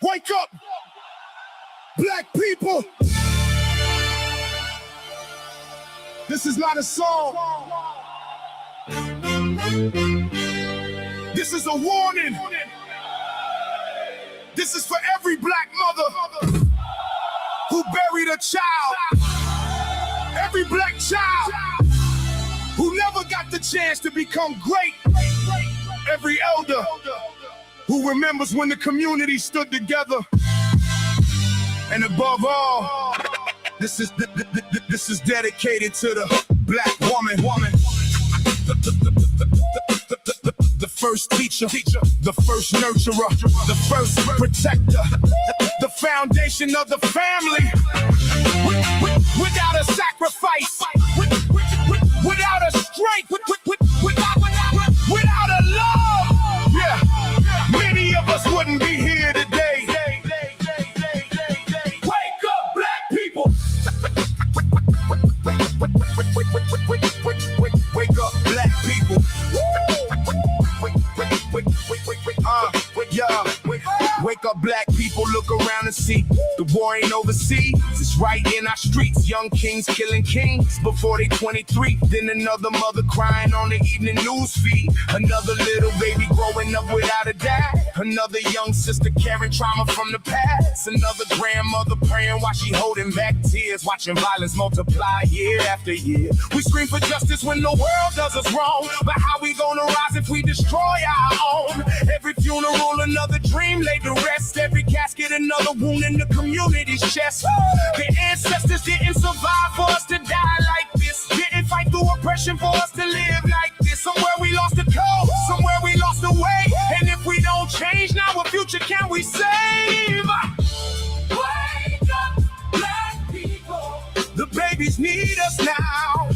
Wake up, black people. This is not a song. This is a warning. This is for every black mother who buried a child. Every black child who never got the chance to become great. Every elder who remembers when the community stood together. And above all, this is dedicated to the black woman. The first teacher, the first nurturer, the first protector, the foundation of the family. Without a sacrifice, without a strength, without a love, yeah, many of us wouldn't be here today. Wake up, black people. Wake up, black people. Wake up, black people, look around and see the war ain't overseas, it's right in our streets. Young kings killing kings before they 23. Then another mother crying on the evening news feed. Another little baby growing up without a dad. Another young sister carrying trauma from the past. Another grandmother praying while she holding back tears, watching violence multiply year after year. We scream for justice when the world does us wrong, but how we gonna rise if we destroy our own? Every funeral, another dream laid to rest. Every casket, another wound in the community's chest. The ancestors didn't survive for us to die like this. Didn't fight through oppression for us to live like this. Somewhere we lost the code, somewhere we lost the way. And if we don't change now, what future can we save? Wake up, black people. The babies need us now.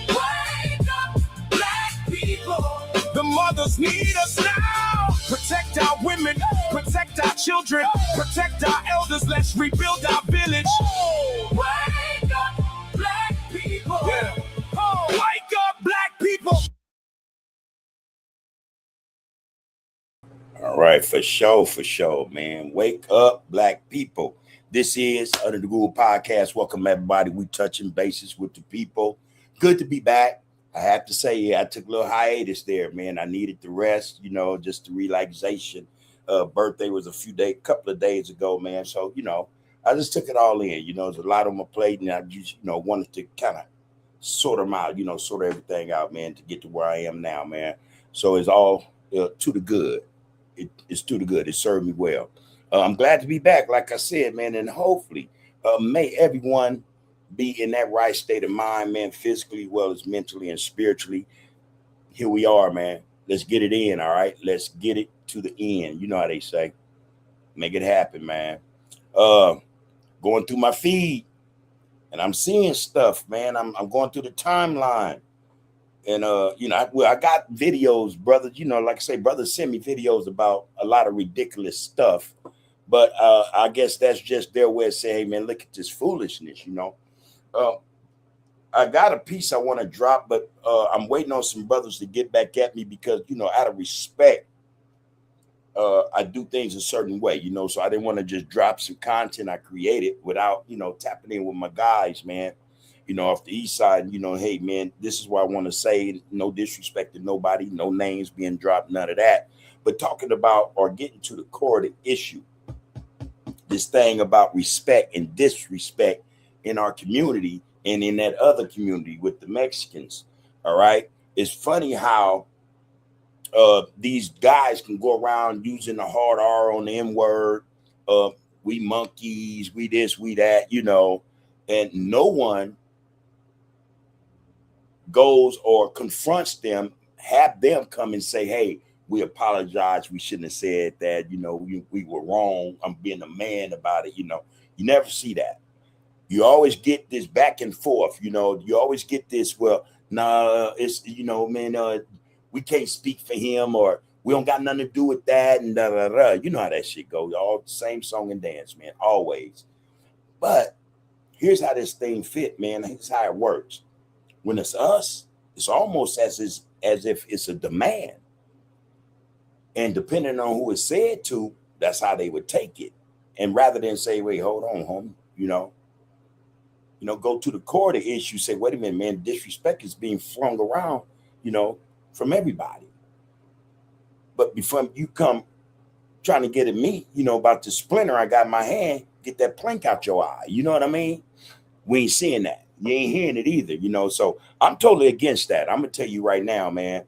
Wake up, black people. The mothers need us now. Protect our women, protect our children, protect our elders. Let's rebuild our village. Wake up, black people. Yeah. Wake up, black people. All right, for sure, man. Wake up, black people. This is Under the Google Podcast. Welcome, everybody. We touching bases with the people. Good to be back. I have to say, yeah, I took a little hiatus there, man. I needed the rest, just the relaxation. Birthday was a couple of days ago, man. So, I just took it all in. There's a lot on my plate, and I just, wanted to kind of sort them out, sort everything out, man, to get to where I am now, man. So it's all to the good. It's to the good. It served me well. I'm glad to be back, like I said, man, and hopefully may everyone be in that right state of mind, man, physically, well as mentally and spiritually. Here we are, man. Let's get it in, all right? Let's get it to the end. You know how they say. Make it happen, man. Going through my feed, and I'm seeing stuff, man. I'm going through the timeline. And, I got videos, brother. Like I say, brothers send me videos about a lot of ridiculous stuff. But I guess that's just their way of saying, hey, man, look at this foolishness, I got a piece I want to drop, but I'm waiting on some brothers to get back at me because, out of respect, I do things a certain way, so I didn't want to just drop some content I created without, tapping in with my guys, man, off the east side, hey, man, this is what I want to say. No disrespect to nobody, no names being dropped, none of that. But talking about or getting to the core of the issue, this thing about respect and disrespect in our community and in that other community with the Mexicans. All right. It's funny how these guys can go around using the hard R on the M word. We monkeys, we this, we that, and no one goes or confronts them, have them come and say, hey, we apologize. We shouldn't have said that. We were wrong. I'm being a man about it. You never see that. You always get this back and forth, you always get this, well, nah, it's, man, we can't speak for him or we don't got nothing to do with that and da, da, da. You know how that shit goes. All the same song and dance, man, always. But here's how this thing fit, man. Here's how it works. When it's us, it's almost as if it's a demand. And depending on who it's said to, that's how they would take it. And rather than say, wait, hold on, homie, go to the core of the issue, say, wait a minute, man, disrespect is being flung around, from everybody. But before you come trying to get at me, about the splinter I got in my hand, get that plank out your eye. You know what I mean? We ain't seeing that. You ain't hearing it either, so I'm totally against that. I'm gonna tell you right now, man,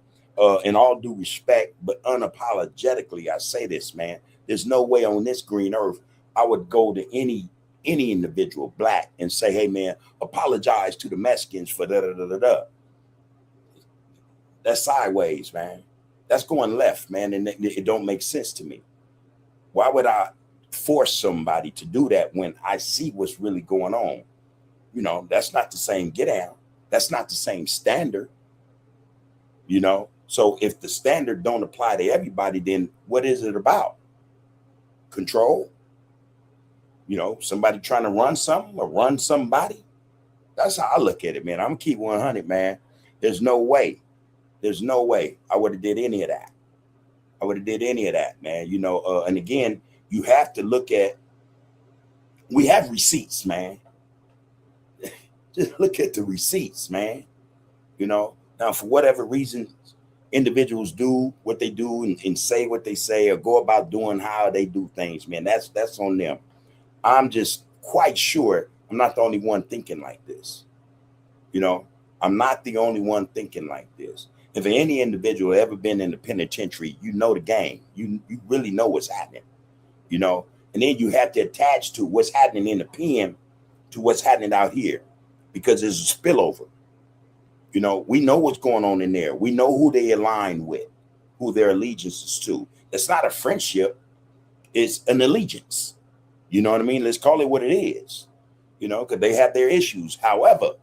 in all due respect, but unapologetically, I say this, man. There's no way on this green earth I would go to any individual black and say, hey man, apologize to the Mexicans for da da da da da. That's sideways, man. That's going left, man, and it don't make sense to me. Why would I force somebody to do that when I see what's really going on? That's not the same get down. That's not the same standard. So if the standard don't apply to everybody, then what is it about? Control? Somebody trying to run something or run somebody? That's how I look at it, man. I'm gonna keep 100, man. There's no way I would have did any of that. Man. And again, you have to look at, we have receipts, man. Just look at the receipts, man. Now, for whatever reason, individuals do what they do and say what they say or go about doing how they do things, man. That's on them. I'm just quite sure I'm not the only one thinking like this. I'm not the only one thinking like this. If any individual ever been in the penitentiary, you know the game. You really know what's happening, and then you have to attach to what's happening in the pen to what's happening out here, because there's a spillover. We know what's going on in there. We know who they align with, who their allegiance is to. It's not a friendship. It's an allegiance. You know what I mean? Let's call it what it is, because they have their issues. However,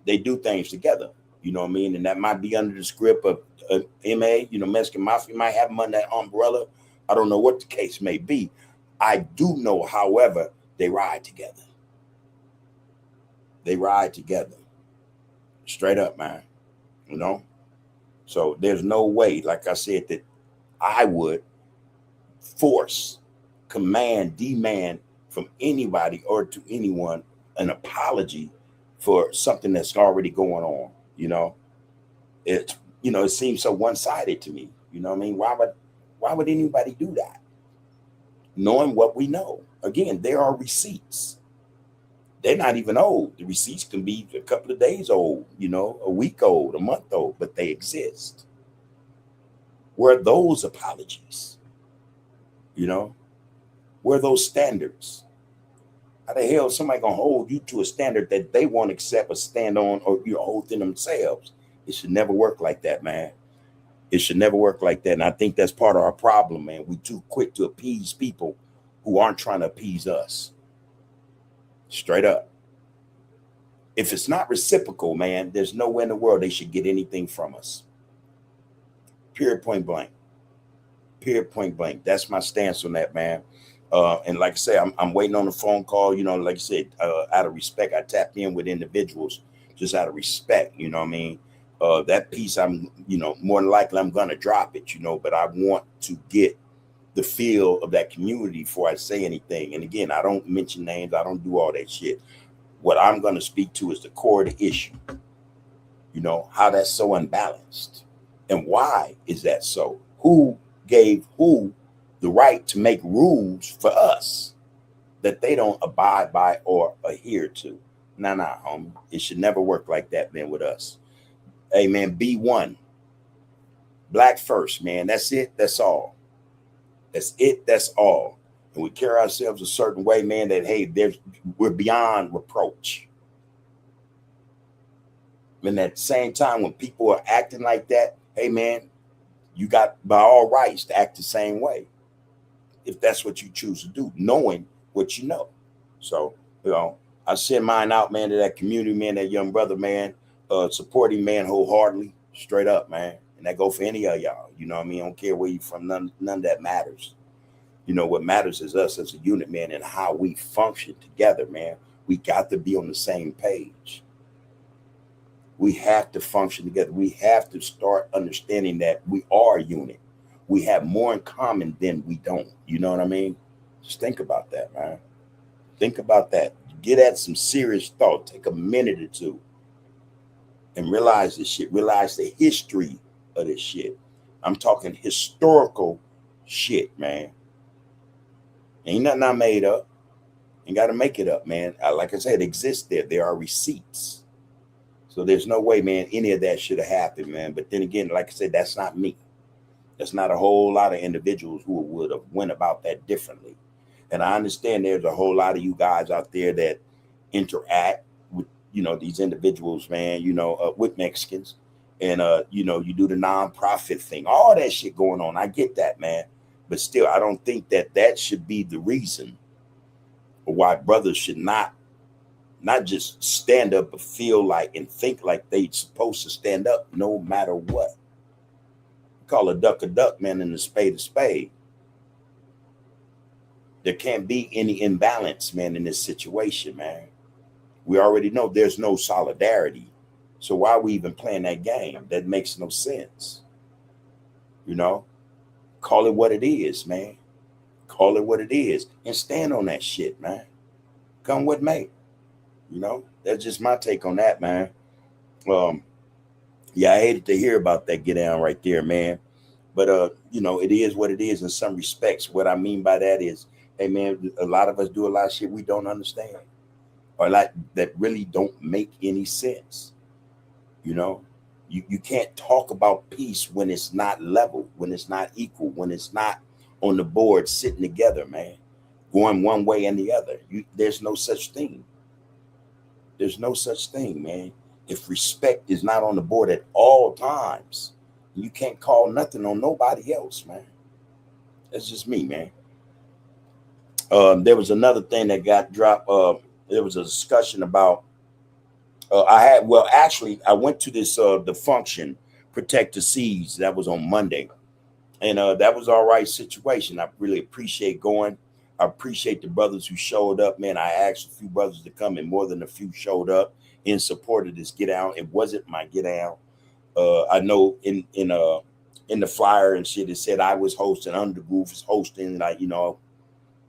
they do things together. You know what I mean? And that might be under the script of MA, Mexican Mafia might have them under that umbrella. I don't know what the case may be. I do know, however, they ride together. They ride together. Straight up, man. So there's no way, like I said, that I would force, command, demand from anybody or to anyone an apology for something that's already going on. It seems so one-sided to me. You know what I mean? Why would anybody do that? Knowing what we know. Again, there are receipts. They're not even old. The receipts can be a couple of days old, a week old, a month old, but they exist. Where are those apologies? Where are those standards? How the hell is somebody gonna hold you to a standard that they won't accept or stand on or hold in themselves? It should never work like that, man. It should never work like that. And I think that's part of our problem, man. We're too quick to appease people who aren't trying to appease us. Straight up. If it's not reciprocal, man, there's nowhere in the world they should get anything from us. Period, point blank. Period, point blank. That's my stance on that, man. And like I say, I'm waiting on a phone call. Like I said, out of respect, I tap in with individuals just out of respect. You know what I mean? That piece, I'm, more than likely I'm gonna drop it. But I want to get the feel of that community before I say anything. And again, I don't mention names. I don't do all that shit. What I'm going to speak to is the core of the issue. How that's so unbalanced. And why is that so? Who gave who the right to make rules for us that they don't abide by or adhere to? Nah, homie. It should never work like that, man, with us. Hey, man, B1. Black first, man. That's it. That's all. That's it. That's all. And we carry ourselves a certain way, man, that, hey, we're beyond reproach. And at the same time, when people are acting like that, hey, man, you got by all rights to act the same way. If that's what you choose to do, knowing what you know. So, I send mine out, man, to that community, man, that young brother, man, supporting man wholeheartedly, straight up, man. And that go for any of y'all. You know what I mean? I don't care where you from. None of that matters. What matters is us as a unit, man, and how we function together, man. We got to be on the same page. We have to function together. We have to start understanding that we are a unit. We have more in common than we don't. You know what I mean? Just think about that, man. Think about that. Get at some serious thought. Take a minute or two and realize this shit. Realize the history of this shit. I'm talking historical shit, man. Ain't nothing I made up. Ain't got to make it up, man. Like I said, it exists there. There are receipts. So there's no way, man, any of that should have happened, man. But then again, like I said, that's not me. That's not a whole lot of individuals who would have went about that differently. And I understand there's a whole lot of you guys out there that interact with, these individuals, man, with Mexicans. And, you do the nonprofit thing, all that shit going on. I get that, man. But still, I don't think that should be the reason why brothers should not just stand up, but feel like and think like they supposed to stand up no matter what. Call a duck, man, and a spade. There can't be any imbalance, man, in this situation, man. We already know there's no solidarity. So why are we even playing that game? That makes no sense. Call it what it is, man. Call it what it is and stand on that shit, man. Come with me. That's just my take on that, man. Yeah, I hated to hear about that get down right there, man. But, it is what it is in some respects. What I mean by that is, hey, man, a lot of us do a lot of shit we don't understand or like that really don't make any sense. You can't talk about peace when it's not level, when it's not equal, when it's not on the board sitting together, man, going one way and the other. There's no such thing. There's no such thing, man. If respect is not on the board at all times, you can't call nothing on nobody else, man. That's just me, man. There was another thing that got dropped. There was a discussion about, I went to this, the function, Protect the Seas. That was on Monday. And that was all right situation. I really appreciate going. I appreciate the brothers who showed up, man. I asked a few brothers to come, and more than a few showed up in support of this get out. It wasn't my get out. I know in the flyer and shit, it said I was hosting, Undergroove was hosting, and I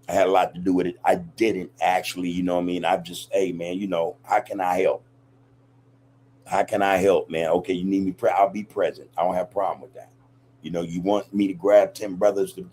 had a lot to do with it. I didn't actually, I've just, hey, man, how can I help? How can I help, man? Okay, you need me, I'll be present. I don't have a problem with that. You want me to grab 10 brothers to,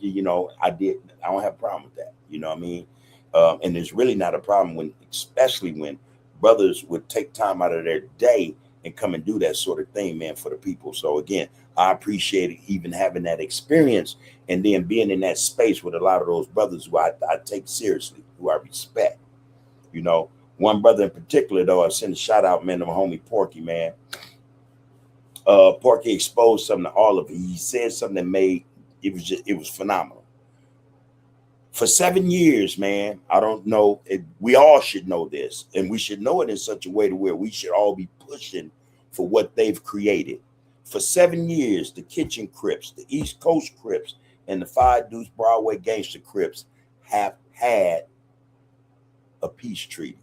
I did. I don't have a problem with that. You know what I mean? And there's really not a problem especially when brothers would take time out of their day and come and do that sort of thing, man, for the people. So again, I appreciate even having that experience and then being in that space with a lot of those brothers who I take seriously, who I respect. One brother in particular, though, I send a shout out, man, to my homie Porky, man. Porky exposed something to all of it. He said something that made it was phenomenal. For 7 years, man, I don't know. We all should know this, and we should know it in such a way to where we should all be pushing for what they've created. For 7 years, the Kitchen Crips, the East Coast Crips, and the Five Deuce Broadway Gangster Crips have had a peace treaty.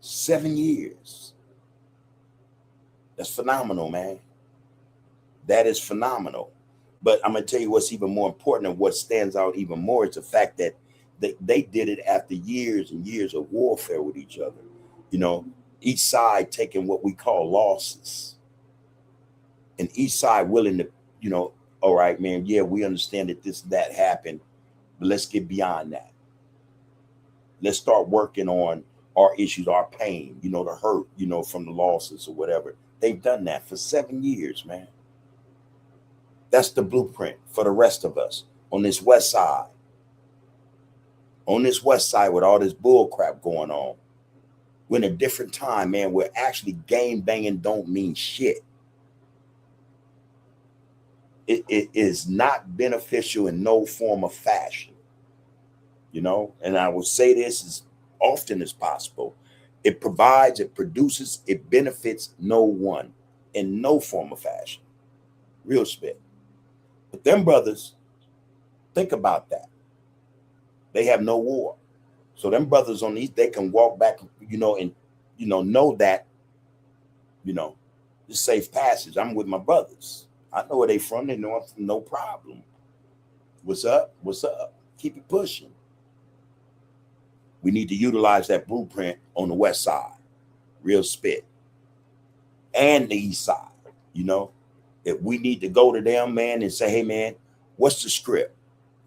7 years. That's phenomenal, man. That is phenomenal. But I'm going to tell you what's even more important and what stands out even more is the fact that they did it after years and years of warfare with each other. Each side taking what we call losses. And each side willing to, all right, man, yeah, we understand that this, that happened, but let's get beyond that. Let's start working on our issues, our pain, the hurt, from the losses or whatever. They've done that for 7 years, man. That's the blueprint for the rest of us on this west side. On this west side with all this bull crap going on. We're in a different time, man, where actually game banging don't mean shit. It is not beneficial in no form of fashion. And I will say this as often as possible. It provides, it produces, it benefits no one in no form of fashion. Real spit. But them brothers, think about that. They have no war. So them brothers on these, they can walk back, and, know that, it's safe passage. I'm with my brothers. I know where they from. They know I'm from, no problem. What's up? What's up? Keep it pushing. We need to utilize that blueprint on the west side, real spit, and the east side. You know, if we need to go to them, man, and say, hey, man, what's the script?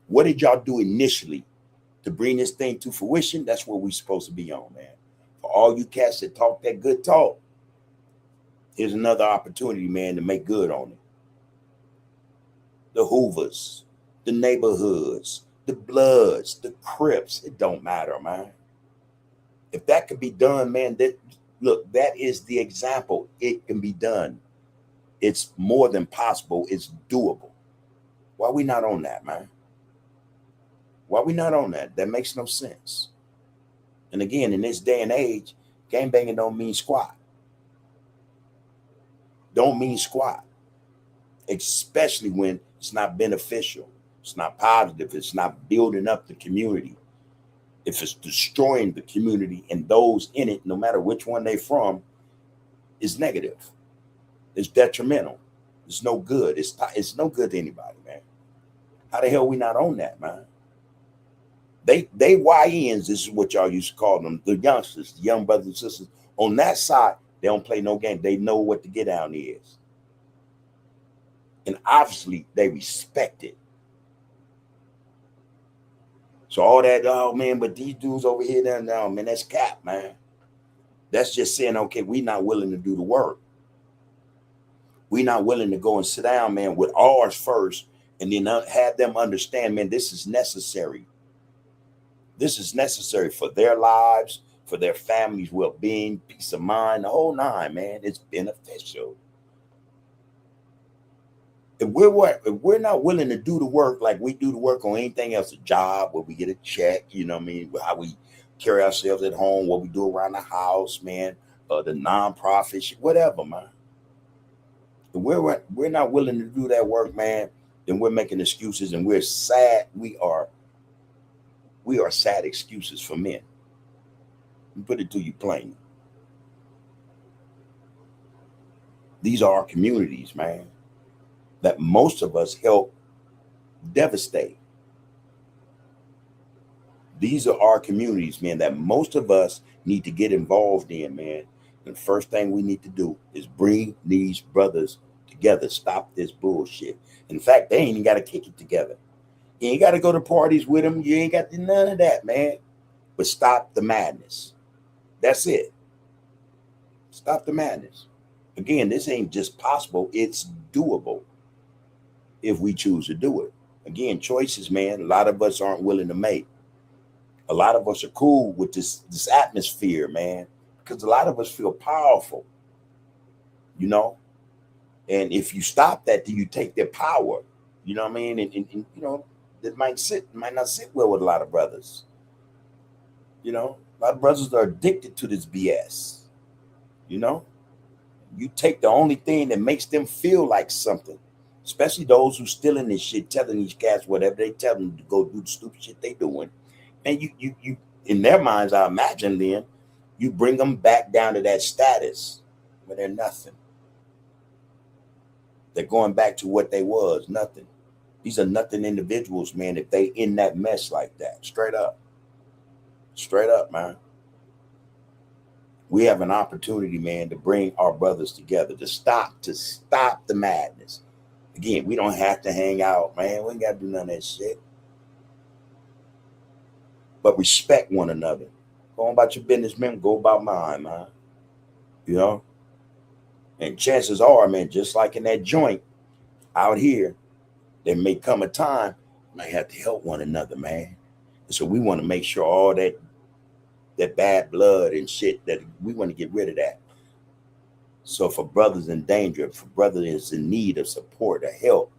What did y'all do initially to bring this thing to fruition? That's what we're supposed to be on, man. For all you cats that talk that good talk, here's another opportunity, man, to make good on it. The Hoovers, the neighborhoods, the Bloods, the Crips, it don't matter, man. If that could be done, man, that is the example. It can be done. It's more than possible. It's doable. Why we not on that, man? Why we not on that? That makes no sense. And again, in this day and age, gangbanging don't mean squat. Don't mean squat. Especially when it's not beneficial. It's not positive. It's not building up the community. If it's destroying the community and those in it, no matter which one they're from, is negative. It's detrimental. It's no good. It's no good to anybody, man. How the hell we not on that, man? They YNs, this is what y'all used to call them, the youngsters, the young brothers and sisters. On that side, they don't play no game. They know what the get down is. And obviously, they respect it. So all that, oh, man, but these dudes over here, now, man, that's cap, man. That's just saying, okay, we not willing to do the work. We not willing to go and sit down, man, with ours first, and then have them understand, man, this is necessary. This is necessary for their lives, for their families' well-being, peace of mind, the whole nine, man. It's beneficial. If we're not willing to do the work like we do the work on anything else, a job where we get a check, you know what I mean, how we carry ourselves at home, what we do around the house, man, the nonprofit, whatever, man. If we're not willing to do that work, man, then we're making excuses, and we're sad. We are sad excuses for men. Put it to you plain. These are our communities, man, that most of us help devastate. These are our communities, man, that most of us need to get involved in, man. And the first thing we need to do is bring these brothers together. Stop this bullshit. In fact, they ain't even got to kick it together. You ain't got to go to parties with them. You ain't got to do none of that, man. But stop the madness. That's it. Stop the madness. Again, this ain't just possible. It's doable if we choose to do it. Again, choices, man, a lot of us aren't willing to make. A lot of us are cool with this atmosphere, man, because a lot of us feel powerful, you know? And if you stop that, then you take their power, you know what I mean? And you know, that might not sit well with a lot of brothers. You know, a lot of brothers are addicted to this BS. You know, you take the only thing that makes them feel like something, especially those who still in this shit, telling these cats whatever they tell them to go do the stupid shit they doing. And you in their minds, I imagine then, you bring them back down to that status where they're nothing. They're going back to what they was, nothing. These are nothing individuals, man, if they in that mess like that. Straight up. Straight up, man. We have an opportunity, man, to bring our brothers together, to stop the madness. Again, we don't have to hang out, man. We ain't got to do none of that shit. But respect one another. Go on about your business, man. Go about mine, man. You know? And chances are, man, just like in that joint out here, there may come a time you might have to help one another, man. And so we want to make sure all that bad blood and shit, that we want to get rid of that. So for brothers in danger, for brothers in need of support or help,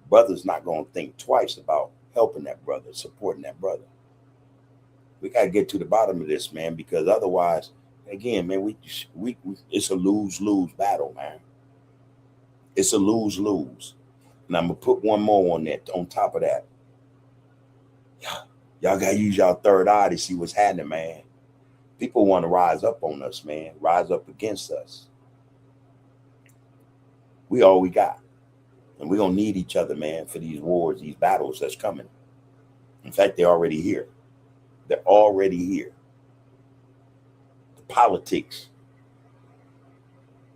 brothers not going to think twice about helping that brother, supporting that brother. We got to get to the bottom of this, man, because otherwise, again, man, we it's a lose-lose battle, man. It's a lose-lose. And I'm going to put one more on that, on top of that. Y'all got to use y'all third eye to see what's happening, man. People want to rise up on us, man, rise up against us. We all we got. And we're going to need each other, man, for these wars, these battles that's coming. In fact, they're already here. They're already here. politics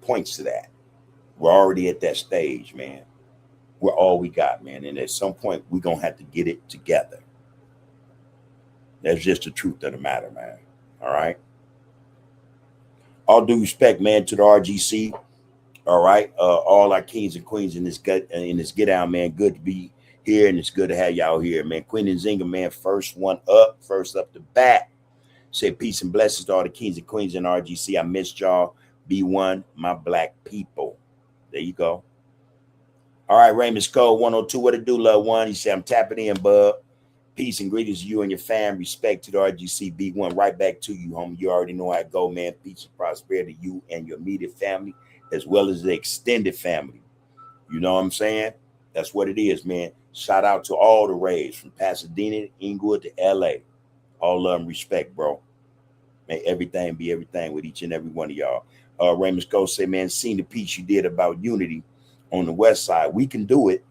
points to that. We're already at that stage, man. We're all we got, man. And at some point, we're going to have to get it together. That's just the truth of the matter, man. All right. All due respect, man, to the RGC. All right. All our kings and queens in this get out, man. Good to be here, and it's good to have y'all here, man. Queen and Zinga, man, first up the bat. Say peace and blessings to all the kings and queens in RGC. I missed y'all. B1, my black people. There you go. All right, Raymond Cole 102. What it do, loved one? He said, I'm tapping in, bub. Peace and greetings to you and your fam. Respect to the RGC B1. Right back to you, homie. You already know how it go, man. Peace and prosperity to you and your immediate family, as well as the extended family. You know what I'm saying? That's what it is, man. Shout out to all the Rays from Pasadena, Inglewood to LA. All love and respect, bro. May everything be everything with each and every one of y'all. Raymond Scott say, man, seen the piece you did about unity on the West Side. We can do it.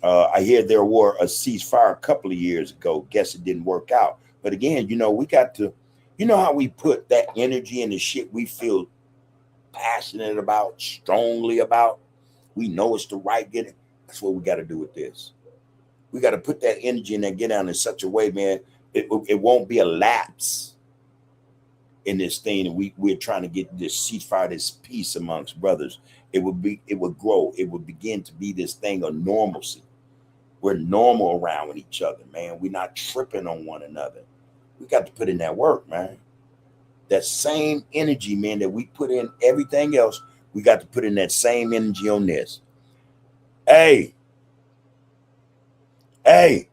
I hear there were a ceasefire a couple of years ago. Guess it didn't work out. But again, you know, we got to, you know how we put that energy in the shit we feel passionate about, strongly about. We know it's the right get it. That's what we got to do with this. We got to put that energy in that get down in such a way, man, it won't be a lapse in this thing. And we're trying to get this ceasefire, this peace amongst brothers. It would grow. It would begin to be this thing of normalcy. We're normal around with each other, man. We're not tripping on one another. We got to put in that work, man. That same energy, man, that we put in everything else, we got to put in that same energy on this. Hey, what's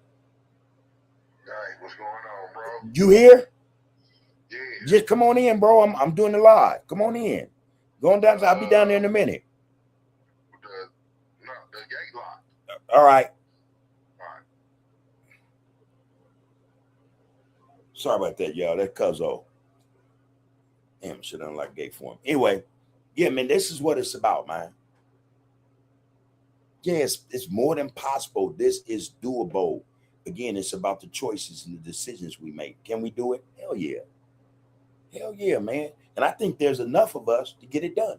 going on, bro? you here? Yeah. Just come on in, bro. I'm doing it live. Come on in. Going down. I'll be down there in a minute. The gate lock. All right. All right. Sorry about that, y'all. That's Cuzzo. Damn, shit, I don't like gay for him. Anyway, yeah, man, this is what it's about, man. Yes, it's more than possible. This is doable. Again, it's about the choices and the decisions we make. Can we do it? Hell yeah. Hell yeah, man. And I think there's enough of us to get it done.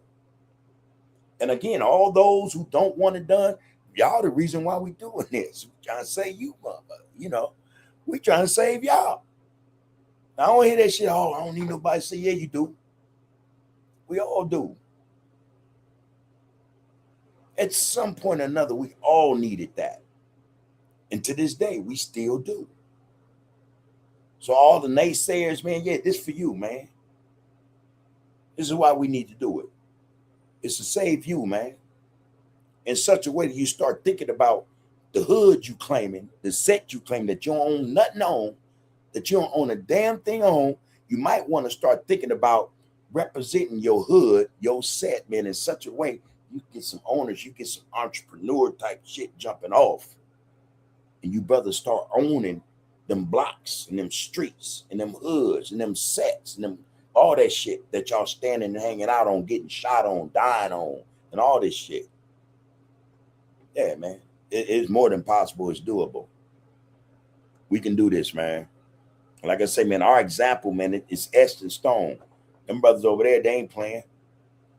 And again, all those who don't want it done, y'all the reason why we doing this. We trying to save you, mama. You know, we trying to save y'all. I don't hear that shit. Oh, I don't need nobody to say, yeah, you do. We all do. At some point or another, we all needed that. And to this day, we still do. So all the naysayers, man, yeah, this for you, man. This is why we need to do it. It's to save you, man. In such a way that you start thinking about the hood you claiming, the set you claim that you don't own nothing on, that you don't own a damn thing on. You might want to start thinking about representing your hood, your set, man, in such a way you get some owners, you get some entrepreneur type shit jumping off. And you brothers start owning them blocks and them streets and them hoods and them sets and them all that shit that y'all standing and hanging out on, getting shot on, dying on, and all this shit. Yeah, man. It's more than possible. It's doable. We can do this, man. Like I say, man, our example, man, it's etched in stone. Them brothers over there, they ain't playing.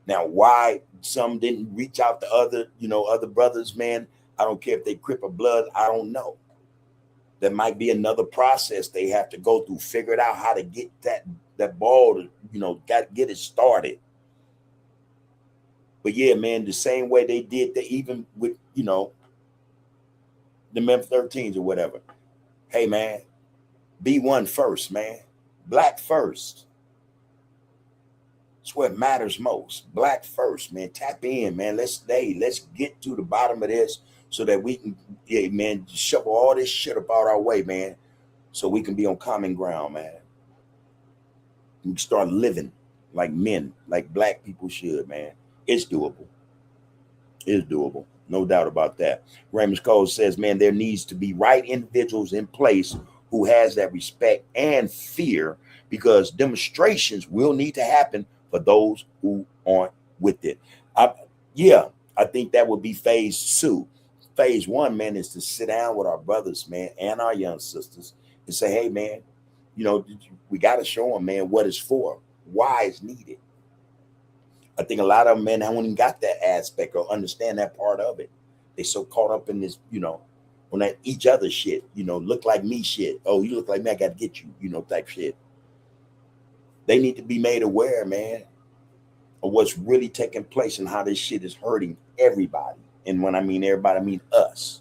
Now, why some didn't reach out to other brothers, man, I don't care if they Crip or Blood, I don't know. There might be another process they have to go through, figure it out how to get that ball to, get it started. But yeah, man, the same way they did that, even with, the Memphis 13s or whatever. Hey, man, B1 first, man. Black first. It's what matters most. Black first, man. Tap in, man. Let's get to the bottom of this so that we can, yeah, man, shovel all this shit up out our way, man, so we can be on common ground, man. We can start living like men, like black people should, man. It's doable. It's doable. No doubt about that. Raymond Cole says, man, there needs to be right individuals in place who has that respect and fear, because demonstrations will need to happen for those who aren't with it. I think that would be phase 2. Phase 1, man, is to sit down with our brothers, man, and our young sisters and say, hey, man, we got to show them, man, what it's for. why it's needed. I think a lot of them, man, haven't even got that aspect or understand that part of it. They so caught up in this, on that each other shit, look like me shit. Oh, you look like me, I got to get you, type shit. They need to be made aware, man, of what's really taking place and how this shit is hurting everybody. And when I mean everybody, I mean us.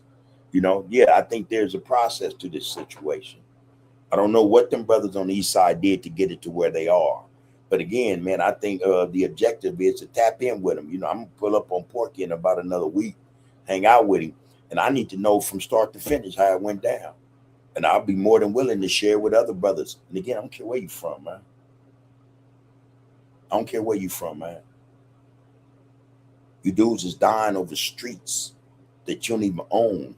Yeah, I think there's a process to this situation. I don't know what them brothers on the east side did to get it to where they are. But again, man, I think the objective is to tap in with them. I'm going to pull up on Porky in about another week, hang out with him. And I need to know from start to finish how it went down. And I'll be more than willing to share with other brothers. And again, I don't care where you from, man. I don't care where you from, man. You dudes is dying over streets that you don't even own.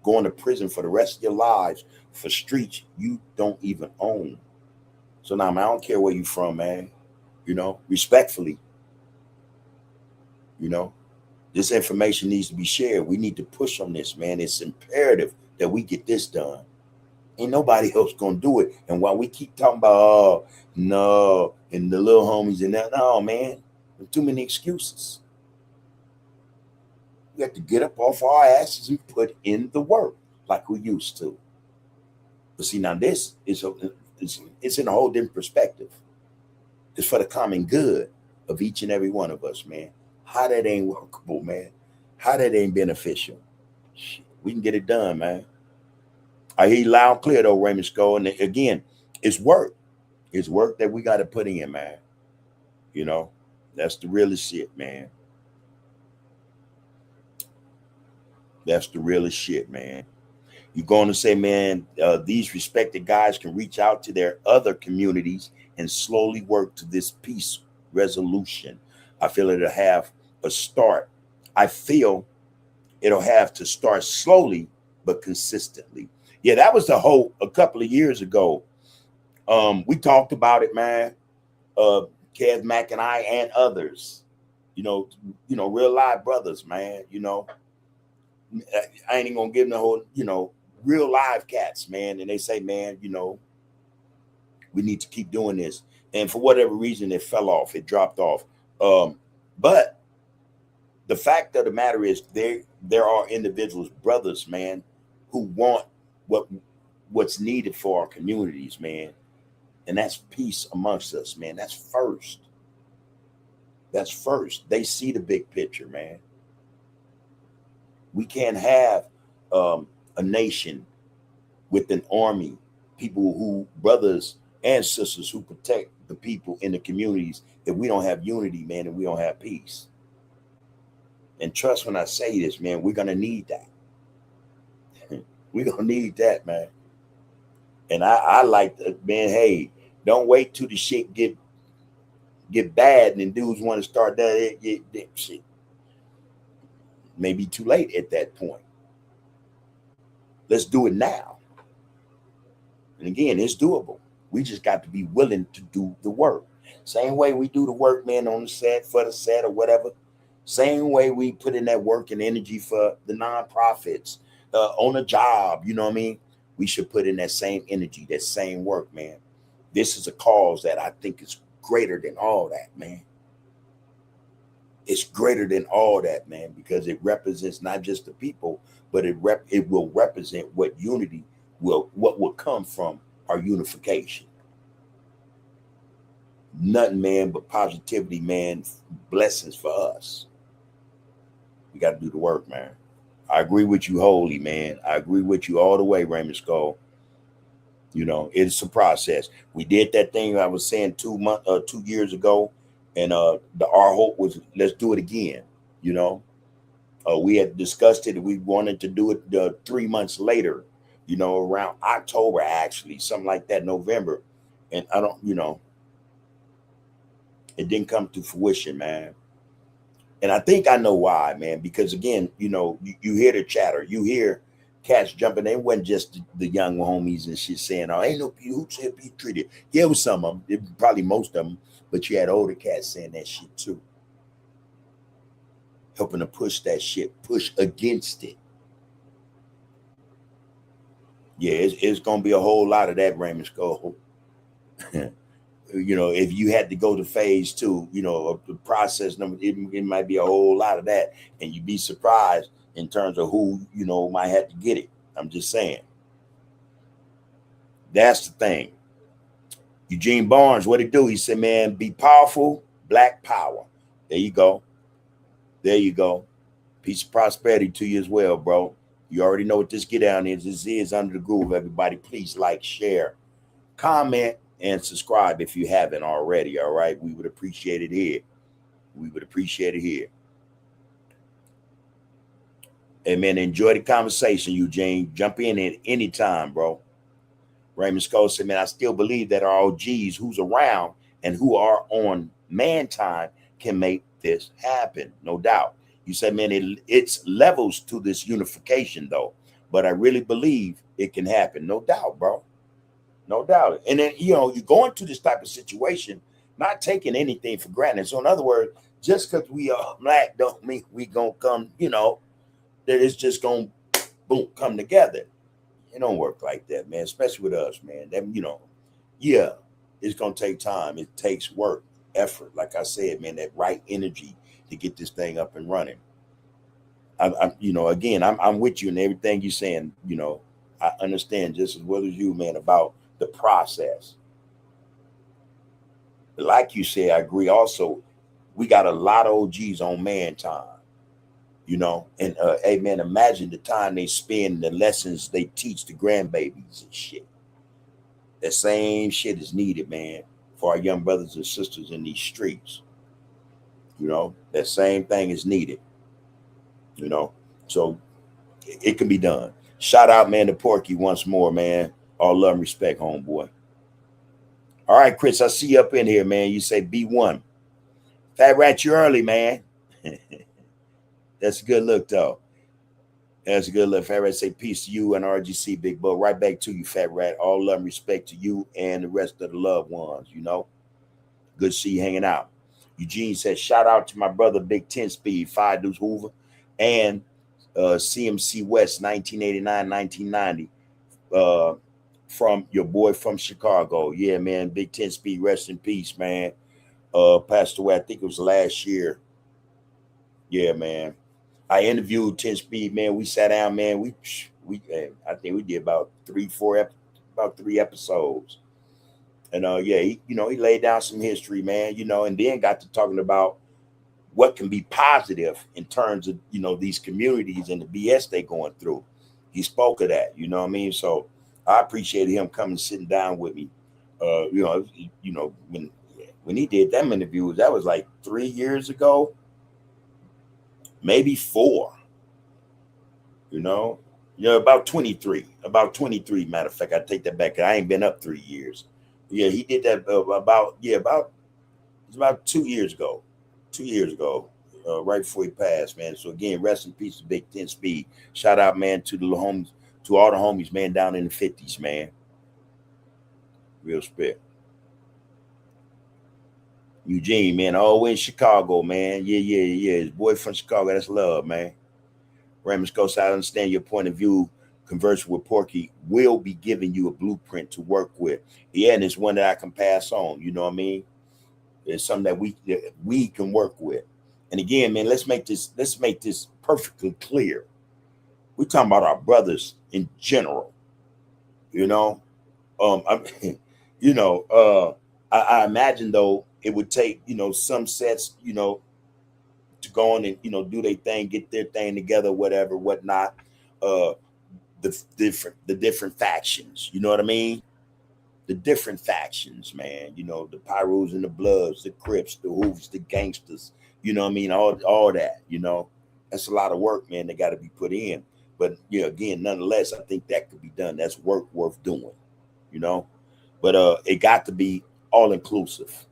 Going to prison for the rest of your lives for streets you don't even own. So now, man, I don't care where you from, man. Respectfully, this information needs to be shared. We need to push on this, man. It's imperative that we get this done. Ain't nobody else gonna do it. And while we keep talking about, oh, no, and the little homies and that, no, man, there's too many excuses. We have to get up off our asses and put in the work like we used to. But see, now this is it's in a whole different perspective. It's for the common good of each and every one of us, man. How that ain't workable, man. How that ain't beneficial. Shit, we can get it done, man. I hear you loud and clear, though, Raymond Skull. And again, it's work. It's work that we got to put in, man. That's the realest shit, man. That's the realest shit, man. You're going to say, man, these respected guys can reach out to their other communities and slowly work to this peace resolution. I feel it'll have a start. I feel it'll have to start slowly, but consistently. Yeah, that was the hope a couple of years ago. We talked about it, man. Kev Mack and I and others, real live brothers, man. I ain't even gonna give them the whole, real live cats, man. And they say, man, we need to keep doing this. And for whatever reason, it fell off, it dropped off. But the fact of the matter is, there are individuals, brothers, man, who want what's needed for our communities, man. And that's peace amongst us, man. That's first. That's first. They see the big picture, man. We can't have a nation with an army, people who, brothers and sisters who protect the people in the communities, if we don't have unity, man, and we don't have peace. And trust when I say this, man, we're going to need that. We're going to need that, man. And I like to, man, hey, don't wait till the shit get bad and then dudes want to start that shit. Maybe too late at that point. Let's do it now. And again, it's doable. We just got to be willing to do the work. Same way we do the work, man, on the set, for the set or whatever. Same way we put in that work and energy for the nonprofits, on a job, you know what I mean? We should put in that same energy, that same work, man. This is a cause that I think is greater than all that, man. It's greater than all that, man, because it represents not just the people, but it will represent what will come from our unification. Nothing, man, but positivity, man, blessings for us. We got to do the work, man. I agree with you wholly, man. I agree with you all the way, Raymond Skull. It's a process. We did that thing I was saying 2 years ago, and our hope was, let's do it again. We had discussed it. We wanted to do it 3 months later, around October, actually, something like that, November. And I don't, it didn't come to fruition, man. And I think I know why, man, because again, you hear the chatter, you hear cats jumping. It wasn't just the young homies and shit saying, oh, ain't no who said be treated. Yeah, it was some of them, probably most of them, but you had older cats saying that shit too. Helping to push that shit, push against it. Yeah, it's going to be a whole lot of that, Raymond Skull. you know, if you had to go to phase 2, you know, of the process number, it might be a whole lot of that, and you'd be surprised in terms of who, you know, might have to get it. I'm just saying. That's the thing. Eugene Barnes, what he do? He said, man, be powerful, black power. There you go. There you go. Peace and prosperity to you as well, bro. You already know what this get down is. This is Under the Groove. Everybody, please like, share, comment, and subscribe if you haven't already. All right. We would appreciate it here. We would appreciate it here. Hey, man, enjoy the conversation, Eugene. Jump in at any time, bro. Raymond Skull said, man, I still believe that our OGs who's around and who are on man time can make this happen. No doubt. You said, man, it's levels to this unification, though. But I really believe it can happen. No doubt, bro. No doubt. And then, you know, you go into this type of situation, not taking anything for granted. So in other words, just because we are black don't mean we going to come, you know, that it's just going to, boom, come together. It don't work like that, man, especially with us, man. That, you know, yeah, it's going to take time. It takes work, effort. Like I said, man, that right energy to get this thing up and running. I'm you know, again, I'm with you in everything you're saying. You know, I understand just as well as you, man, about the process. But like you said, I agree also, we got a lot of OGs on man time. You know, and hey, man, imagine the time they spend, the lessons they teach the grandbabies and shit. That same shit is needed, man, for our young brothers and sisters in these streets. You know, that same thing is needed. You know, so it can be done. Shout out, man, to Porky once more, man. All love and respect, homeboy. All right, Chris, I see you up in here, man. You say B1. Fat Rat, you early, man. That's a good look, though. That's a good look. Fat Rat say peace to you and RGC, Big Bull. Right back to you, Fat Rat. All love and respect to you and the rest of the loved ones, you know. Good to see you hanging out. Eugene says, shout out to my brother, Big 10 Speed, 5 Deuce Hoover, and CMC West, 1989, 1990, from your boy from Chicago. Yeah, man, Big 10 Speed, rest in peace, man. Passed away, I think it was last year. Yeah, man. I interviewed 10 Speed, man. We sat down, man. We I think we did about 3 episodes. And yeah, he laid down some history, man, you know, and then got to talking about what can be positive in terms of, you know, these communities and the BS they going through. He spoke of that, you know what I mean? So I appreciated him coming sitting down with me. You know, when he did them interviews, that was like 3 years ago, maybe 4. You know, about 23. Matter of fact, I take that back. I ain't been up 3 years. Yeah, he did that about 2 years ago. 2 years ago, right before he passed, man. So again, rest in peace to Big 10 Speed. Shout out, man, to the homies, to all the homies, man, down in the 50s, man. Real spit. Eugene, man, all in Chicago, man. Yeah. His boy from Chicago, that's love, man. Raymond Scott, I understand your point of view. Conversing with Porky will be giving you a blueprint to work with. Yeah, and it's one that I can pass on. You know what I mean? It's something that we can work with. And again, man, let's make this perfectly clear. We're talking about our brothers in general. You know, I imagine though it would take, you know, some sets, you know, to go on and, you know, do their thing, get their thing together, whatever, whatnot. The different factions, you know what I mean? The different factions, man. You know, the Pyrus and the Bloods, the Crips, the Hoovers, the gangsters. You know what I mean? All that. You know, that's a lot of work, man. That got to be put in. But yeah, again, nonetheless, I think that could be done. That's work worth doing. You know, but it got to be all inclusive.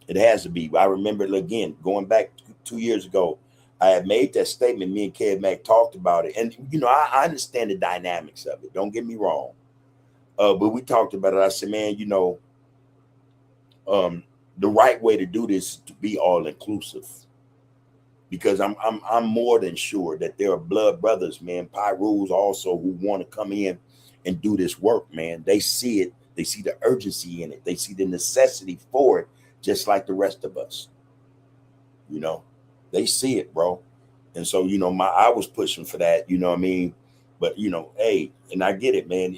It has to be. I remember again going back 2 years ago. I had made that statement. Me and Kev Mac talked about it. And, you know, I understand the dynamics of it. Don't get me wrong. But we talked about it. I said, man, you know, the right way to do this is to be all inclusive. Because I'm more than sure that there are blood brothers, man, Pyrus also, who want to come in and do this work, man. They see it. They see the urgency in it. They see the necessity for it, just like the rest of us. You know, they see it, bro. And so, you know, I was pushing for that, you know what I mean? But, you know, hey, and I get it, man.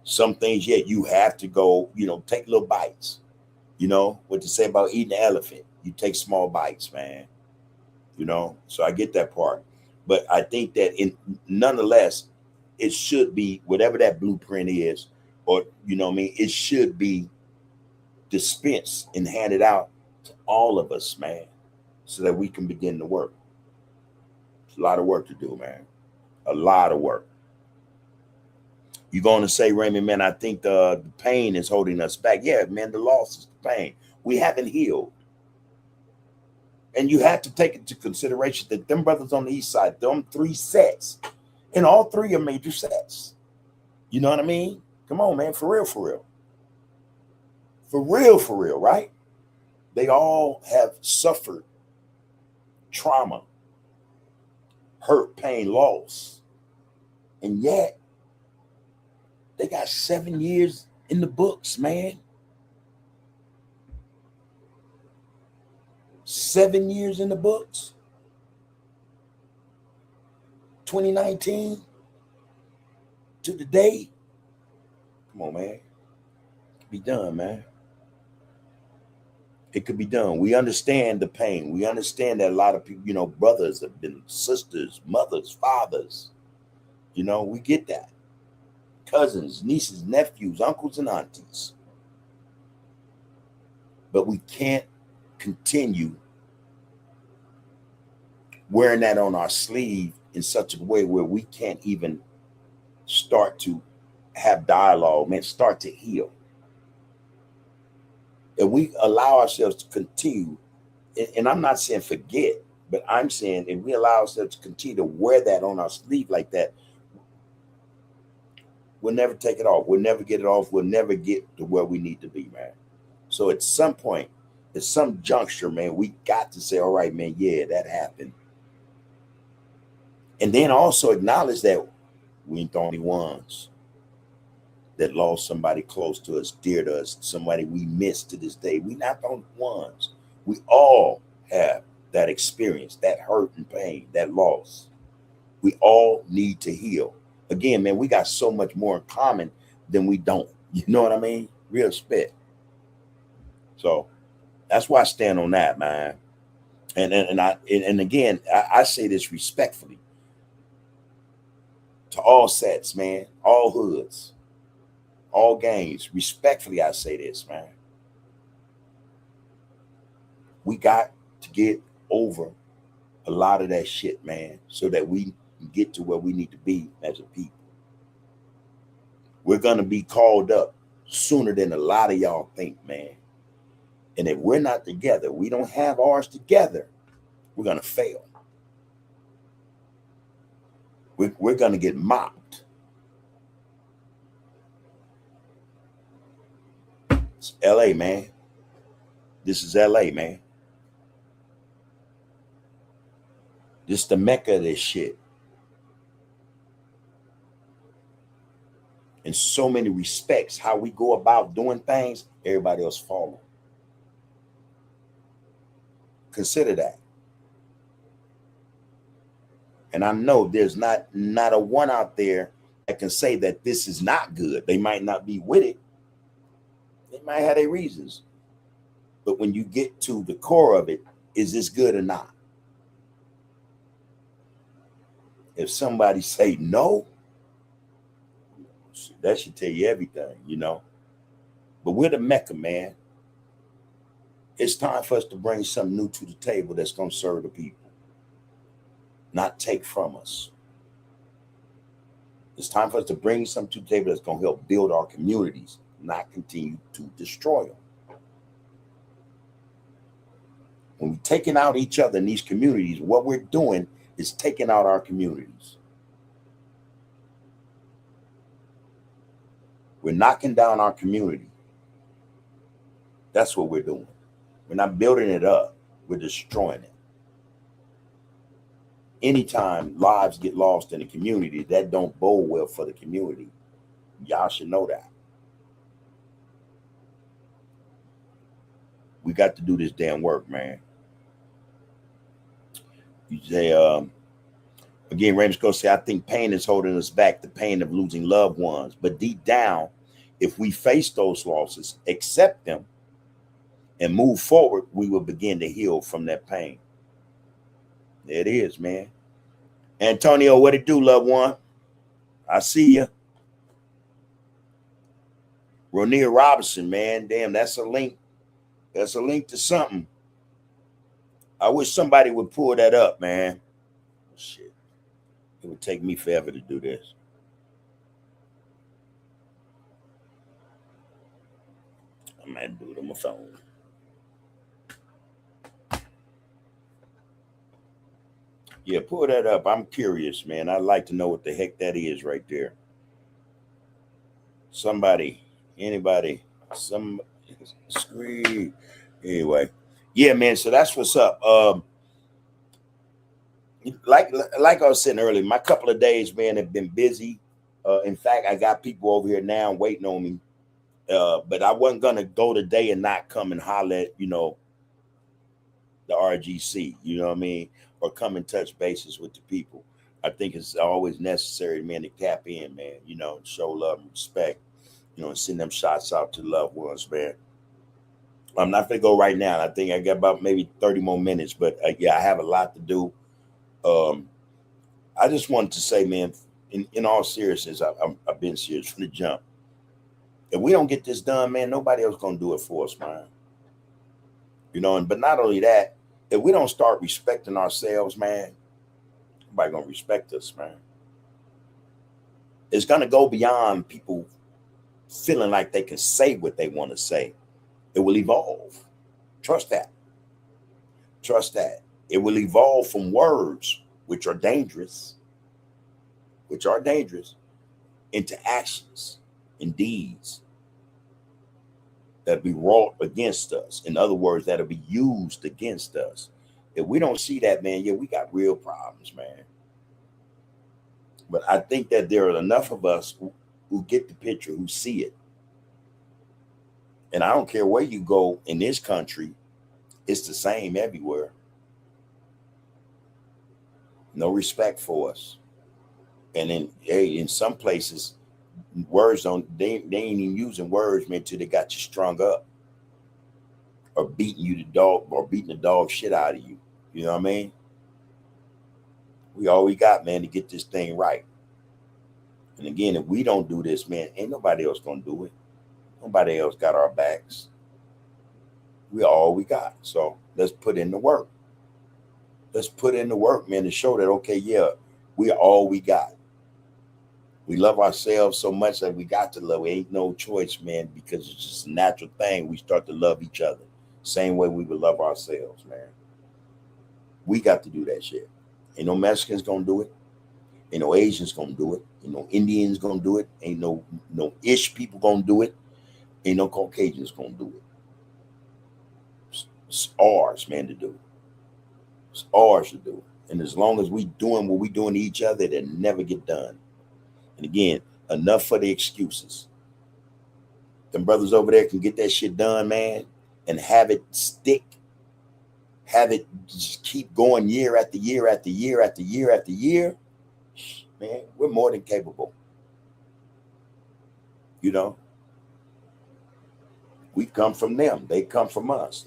Some things, yeah, you have to go, you know, take little bites. You know, what to say about eating an elephant. You take small bites, man. You know, so I get that part. But I think that nonetheless, it should be whatever that blueprint is, or, you know what I mean? It should be dispensed and handed out to all of us, man, so that we can begin to work. It's a lot of work to do, man. A lot of work. You're going to say, Raymond, man, I think the pain is holding us back. Yeah, man, the loss is the pain. We haven't healed. And you have to take into consideration that them brothers on the east side, them 3 sets, and all 3 are major sets. You know what I mean? Come on, man, for real, for real. For real, right? They all have suffered trauma, hurt, pain, loss. And yet, they got 7 years in the books, man. 7 years in the books. 2019 to the day. Come on, man. It could be done, man. It could be done. We understand the pain. We understand that a lot of people, you know, brothers have been sisters, mothers, fathers. You know, we get that. Cousins, nieces, nephews, uncles, and aunties. But we can't continue wearing that on our sleeve in such a way where we can't even start to have dialogue, man, start to heal. And we allow ourselves to continue, and I'm not saying forget, but I'm saying if we allow ourselves to continue to wear that on our sleeve like that, we'll never take it off. We'll never get it off. We'll never get to where we need to be, man. So at some point, at some juncture, man, we got to say, all right, man, yeah, that happened. And then also acknowledge that we ain't the only ones that lost somebody close to us, dear to us, somebody we miss to this day. We not the only ones. We all have that experience, that hurt and pain, that loss. We all need to heal. Again, man, we got so much more in common than we don't. You know what I mean? Real spit. So that's why I stand on that, man. And again, I say this respectfully to all sets, man, all hoods, all gangs. Respectfully, I say this, man. We got to get over a lot of that shit, man, so that we can get to where we need to be as a people. We're going to be called up sooner than a lot of y'all think, man. And if we're not together, we don't have ours together, we're going to fail. We're going to get mocked. It's LA, man. This is LA, man. This is the Mecca of this shit. In so many respects, how we go about doing things, everybody else follow. Consider that. And I know there's not a one out there that can say that this is not good. They might not be with it. They might have their reasons. But when you get to the core of it, is this good or not? If somebody say no, that should tell you everything, you know. But we're the Mecca, man. It's time for us to bring something new to the table that's going to serve the people, not take from us. It's time for us to bring something to the table that's going to help build our communities, not continue to destroy them. When we're taking out each other in these communities, what we're doing is taking out our communities. We're knocking down our community. That's what we're doing. We're not building it up. We're destroying it. Anytime lives get lost in a community, that don't bode well for the community. Y'all should know that. We got to do this damn work, man. You say, again, Raymond Scott say, I think pain is holding us back, the pain of losing loved ones. But deep down, if we face those losses, accept them, and move forward, we will begin to heal from that pain. There it is, man. Antonio, what it do, loved one? I see you. Ronia Robinson, man. Damn, that's a link. That's a link to something. I wish somebody would pull that up, man. Shit. It would take me forever to do this. I might do it on my phone. Yeah, pull that up. I'm curious, man. I'd like to know what the heck that is right there. Somebody, anybody, some scream. Anyway, yeah, man. So that's what's up. Like I was saying earlier, my couple of days, man, have been busy. In fact, I got people over here now waiting on me. But I wasn't gonna go today and not come and holler at, you know, the RGC, you know what I mean, or come and touch bases with the people. I think it's always necessary, man, to tap in, man, you know, and show love and respect, you know, and send them shots out to loved ones, man. I'm not gonna go right now. I think I got about maybe 30 more minutes, but yeah, I have a lot to do. I just wanted to say, man, in all seriousness, I've been serious from the jump. If we don't get this done, man, nobody else gonna do it for us, man. You know, but not only that, if we don't start respecting ourselves, man, nobody gonna respect us, man. It's gonna go beyond people feeling like they can say what they want to say. It will evolve. Trust that. Trust that. It will evolve from words, which are dangerous, into actions and deeds that be wrought against us. In other words, that'll be used against us. If we don't see that, man, yeah, we got real problems, man. But I think that there are enough of us who get the picture, who see it. And I don't care where you go in this country, it's the same everywhere. No respect for us. And in some places, words they ain't even using words, man, till they got you strung up or beating the dog shit out of you. You know what I mean? We all we got, man, to get this thing right. And again, if we don't do this, man, ain't nobody else gonna do it. Nobody else got our backs. We all we got. So let's put in the work. Let's put in the work, man, to show that, okay, yeah, we are all we got. We love ourselves so much that we got to love. We ain't no choice, man, because it's just a natural thing. We start to love each other. Same way we would love ourselves, man. We got to do that shit. Ain't no Mexicans gonna do it. Ain't no Asians gonna do it. Ain't no Indians gonna do it. Ain't no ish people gonna do it. Ain't no Caucasians gonna do it. It's ours, man, to do. It's ours to do. And as long as we doing what we doing to each other, it'll never get done. And again, enough for the excuses. Them brothers over there can get that shit done, man, and have it stick. Have it just keep going year after year after year after year after year. Man, we're more than capable. You know, we come from them. They come from us.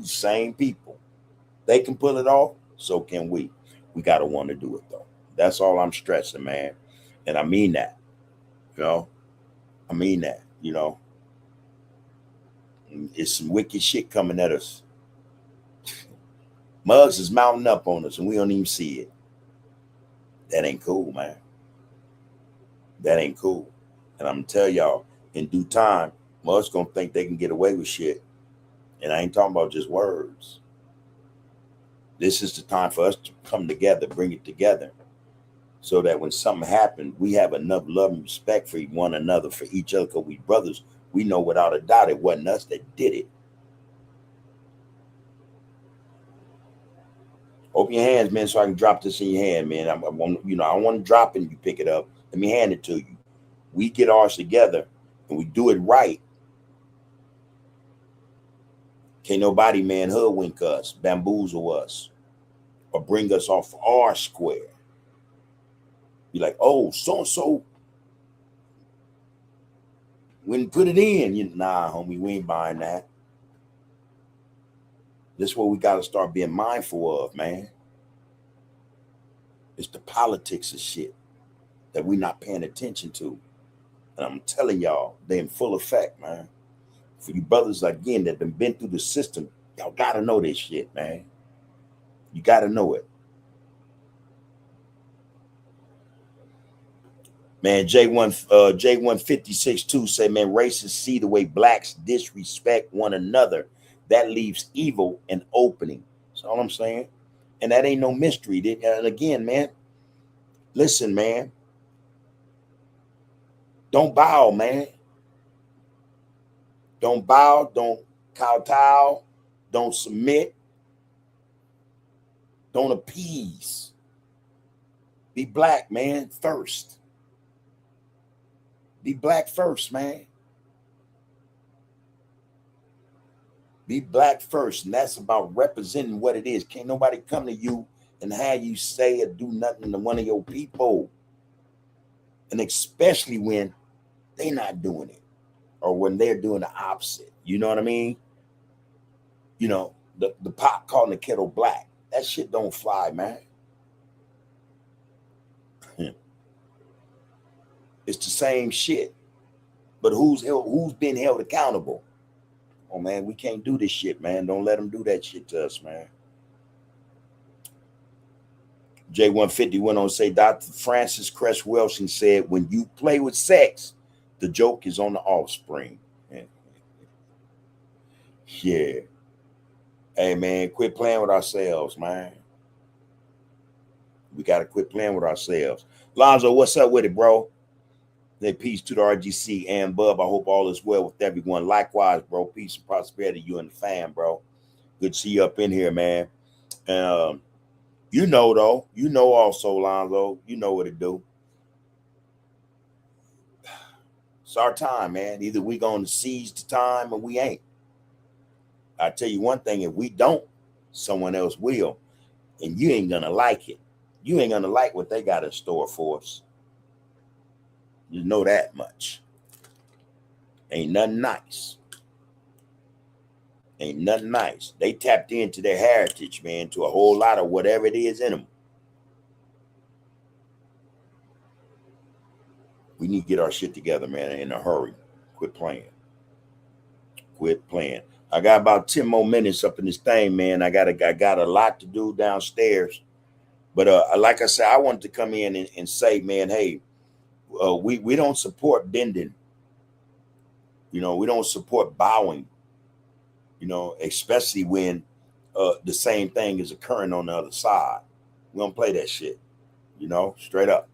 Same people. They can pull it off. So can we. We got to want to do it, though. That's all I'm stressing, man. And I mean that. You know, I mean that, you know. It's some wicked shit coming at us. Mugs is mounting up on us and we don't even see it. That ain't cool, man. That ain't cool. And I'm gonna tell y'all, in due time, Mugs gonna think they can get away with shit. And I ain't talking about just words. This is the time for us to come together, bring it together, so that when something happens, we have enough love and respect for one another, for each other, because we brothers. We know without a doubt it wasn't us that did it. Open your hands, man, so I can drop this in your hand, man. I want to drop it and you pick it up. Let me hand it to you. We get ours together and we do it right. Can't nobody, man, hoodwink us, bamboozle us, or bring us off our square. Be like, oh, so-and-so, when put it in. Nah, homie, we ain't buying that. This is what we got to start being mindful of, man. It's the politics of shit that we not paying attention to. And I'm telling y'all, they in full effect, man. For you brothers, again, that have been through the system, y'all got to know this shit, man. You got to know it. Man, J156-2 say, man, racists see the way blacks disrespect one another. That leaves evil an opening. That's all I'm saying. And that ain't no mystery. And again, man, listen, man. Don't bow, man. Don't bow. Don't kowtow. Don't submit. Don't appease. Be black, man, first. Be black first, man. Be black first. And that's about representing what it is. Can't nobody come to you and have you say or do nothing to one of your people. And especially when they're not doing it or when they're doing the opposite. You know what I mean? You know, the pot calling the kettle black. That shit don't fly, man. It's the same shit. But who's been held accountable? Oh, man, we can't do this shit, man. Don't let them do that shit to us, man. J150 went on to say, Dr. Francis Cress Wilson said, when you play with sex, the joke is on the offspring. Yeah. Hey, man, quit playing with ourselves, man. We got to quit playing with ourselves. Lonzo, what's up with it, bro? Say peace to the RGC and Bub. I hope all is well with everyone. Likewise, bro. Peace and prosperity, you and the fam, bro. Good to see you up in here, man. You know, though. You know also, Lonzo. You know what to do. It's our time, man. Either we going to seize the time or we ain't. I tell you one thing, if we don't, someone else will. And you ain't going to like it. You ain't going to like what they got in store for us. You know that much. Ain't nothing nice. Ain't nothing nice. They tapped into their heritage, man, to a whole lot of whatever it is in them. We need to get our shit together, man, in a hurry. Quit playing. Quit playing. I got about 10 more minutes up in this thing, man. I got a lot to do downstairs. But like I said, I wanted to come in and say, man, hey, we don't support bending. You know, we don't support bowing. You know, especially when the same thing is occurring on the other side. We don't play that shit. You know, straight up.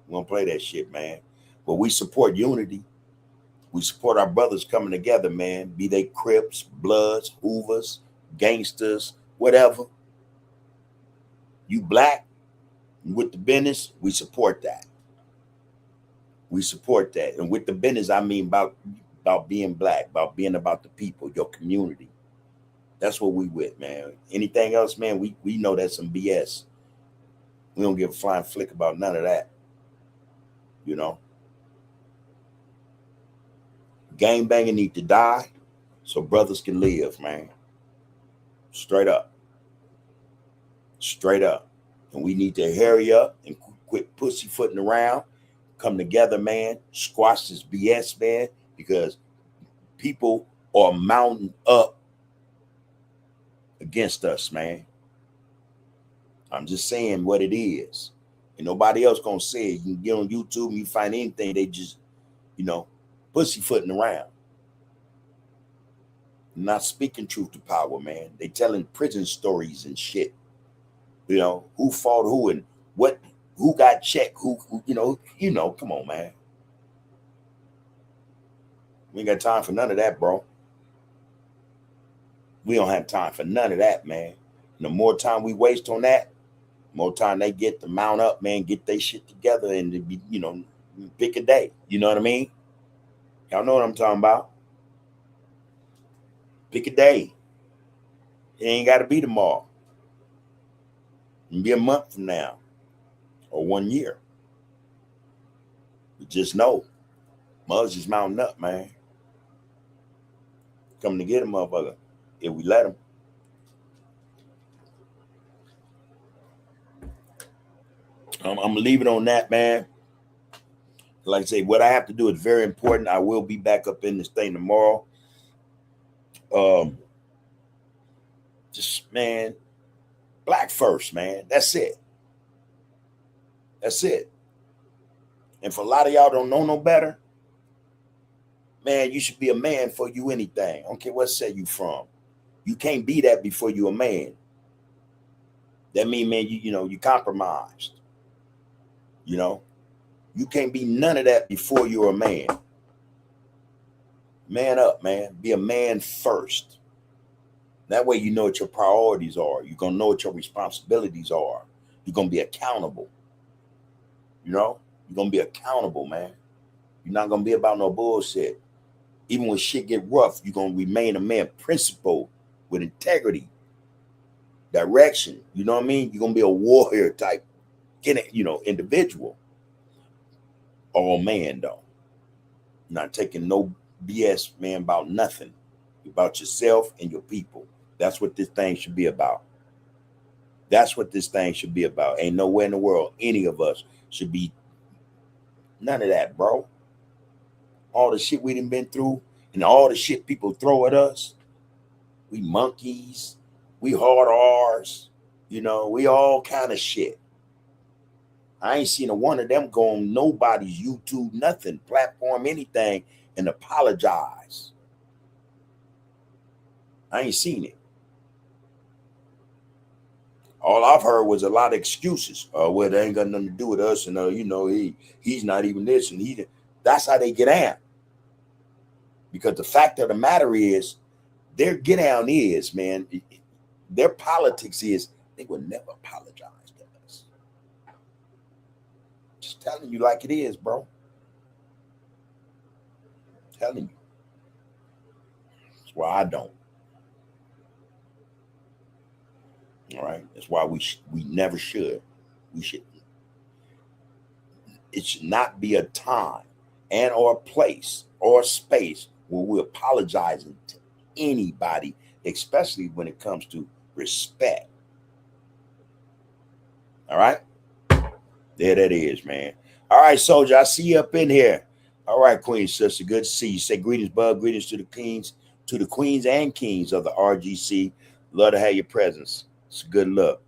We don't play that shit, man. But we support unity. We support our brothers coming together, man. Be they Crips, Bloods, Hoovers, gangsters, whatever. You black with the business, we support that. We support that. And with the business, I mean about being black, about being about the people, your community. That's what we with, man. Anything else, man, we know that's some BS. We don't give a flying flick about none of that. You know? Gang banging need to die so brothers can live, man. Straight up. Straight up. And we need to hurry up and quit pussyfooting around. Come together, man. Squash this BS, man, because people are mounting up against us, man. I'm just saying what it is. And nobody else gonna say it. You can get on YouTube and you find anything. They just, you know, pussyfooting around. Not speaking truth to power, man. They telling prison stories and shit. You know, who fought who and what, who got checked, who you know, come on, man. We ain't got time for none of that, bro. We don't have time for none of that, man. And the more time we waste on that, the more time they get to mount up, man, get their shit together and to be, you know, pick a day. You know what I mean? Y'all know what I'm talking about. Pick a day. It ain't got to be tomorrow. It can be a month from now or 1 year. But just know, Muzz is mounting up, man. Coming to get a motherfucker if we let him. I'm going to leave it on that, man. Like I say, what I have to do is very important. I will be back up in this thing tomorrow. Just, man, black first, man. That's it. That's it. And for a lot of y'all don't know no better, man, you should be a man for you anything. I don't care what set you from. You can't be that before you a man. That mean, man, you compromised. You know, you can't be none of that before you're a man. Man up, man. Be a man first. That way you know what your priorities are. You're going to know what your responsibilities are. You're going to be accountable. You know, you're going to be accountable, man. You're not going to be about no bullshit. Even when shit get rough, you're going to remain a man principled with integrity, direction. You know what I mean? You're going to be a warrior type, individual. All man, though. Not taking no BS, man, about nothing. About yourself and your people. That's what this thing should be about. That's what this thing should be about. Ain't nowhere in the world any of us should be none of that, bro. All the shit we done been through and all the shit people throw at us. We monkeys. We hard R's. We all kind of shit. I ain't seen a one of them go on nobody's YouTube, nothing, platform, anything, and apologize. I ain't seen it. All I've heard was a lot of excuses. Well, they ain't got nothing to do with us, and he's not even this, and that's how they get out. Because the fact of the matter is, their get down is, man, their politics is they would never apologize to us. Just telling you like it is, bro. Telling you. That's why I don't. All right. That's why we never should. We should. It should not be a time and or a place or a space where we're apologizing to anybody, especially when it comes to respect. All right. There that is, man. All right, soldier. I see you up in here. All right, Queen sister. Good to see you. Say greetings, bud. Greetings to the queens and kings of the RGC. Love to have your presence. It's a good look.